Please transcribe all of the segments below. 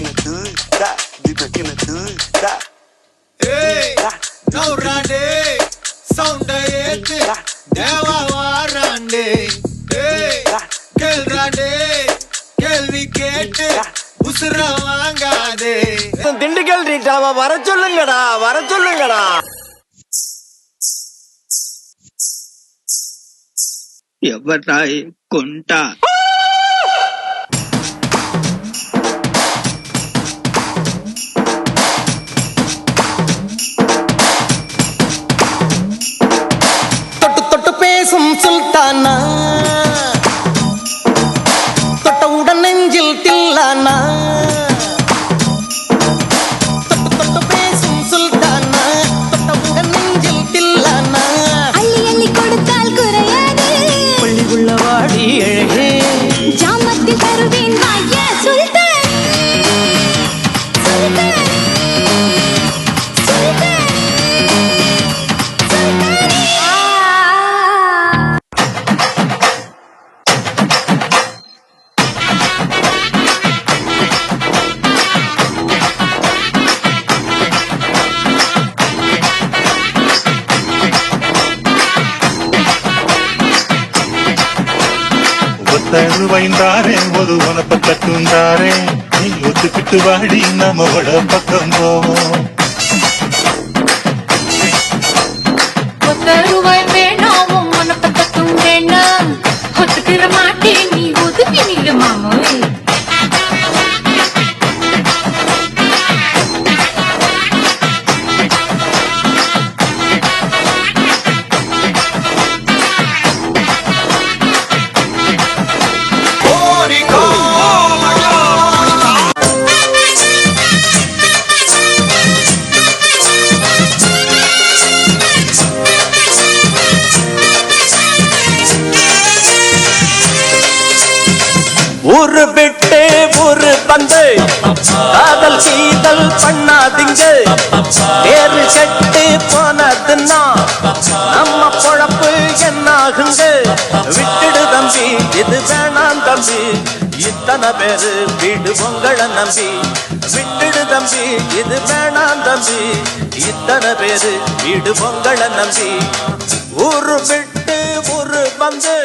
making a good stop. We making a good stop. Hey, no rande, sound it. Deva warande. Hey, kel rande, kel wicket. உசுர வாங்காதே. திண்டுக்கல் ரீட்டாவா வர சொல்லுங்கடா, வர சொல்லுங்கடா. ఎవరాయ్ కొంటా தொட்டு தொட்டு பேசும் சுல்தானா, தொட்டவுடன் நெஞ்சில் தில்லானா. தொட்டு தொட்டு பேசும் சுல்தானா, தொட்டவுடன் நெஞ்சில் தில்லானா. அள்ளி அள்ளி கொடுத்தால் குறையாது, பள்ளி உள்ளவாடி அழகே, ஜாமத்தில் தருவேன் வாயா சுல்தான். சுல்தான் சுல்தான் வைந்தாரே ஒரு உனப்ப கட்டுந்தாரே நீ ஒத்துக்கிட்டு வாடி நம்மோட பக்கம் போவோம். ரூபாய் வேணாவும் உனக்கு தட்டும் வேணாம் ஒத்துக்கிற மாட்டேன் நீ ஒதுக்கி நில்லு மாமு. ஊரு விட்டு ஊரு வந்து காதல் சீதல் பண்ணாதீங்க. பேரு கெட்டு போனதுன்னா நம்ம பொழப்பு என்னாகுங்க. விட்டுடு தம்பி, இது வேணாம் தம்பி, இத்தனை பேரு வீடு உங்களை நம்பி. விட்டுடு தம்பி, இது வேணாம் தம்பி, இத்தனை பேரு வீடு உங்களை நம்பி. ஊரு விட்டு ஊரு வந்து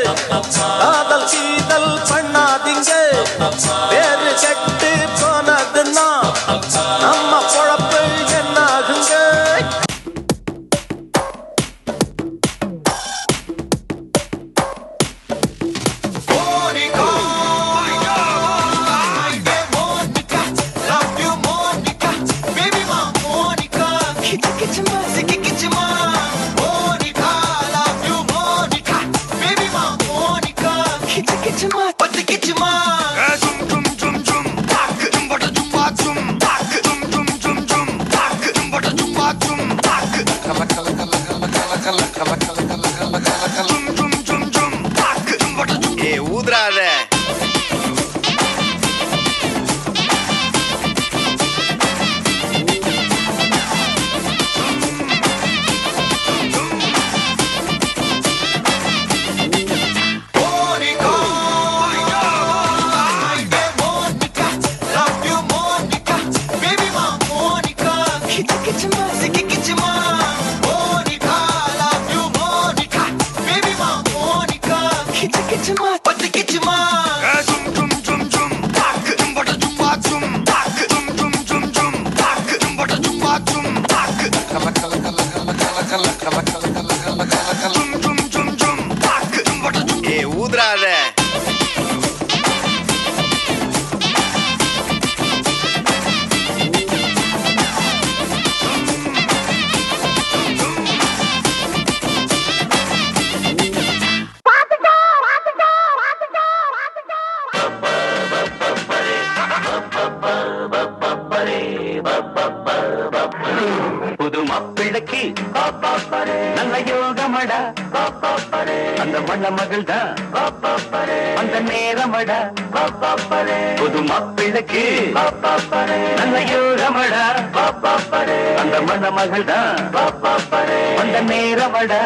காதல் சீதல் பண்ணாதீங்க. பேரு கெட்டு போனதுன்னா நம்ம பொழப்பு என்னாகுங்க. ஊதுறாத ஊதுறாத புது மாப்பிள்ளைக்கு நல்ல யோகமடா, அந்த மண்ண மகள் தான் அந்த நேரமடா. புது மாப்பிள்ளைக்கு நல்ல யோகமடா, அந்த மண்ண மகள் தான் அந்த நேரமடா.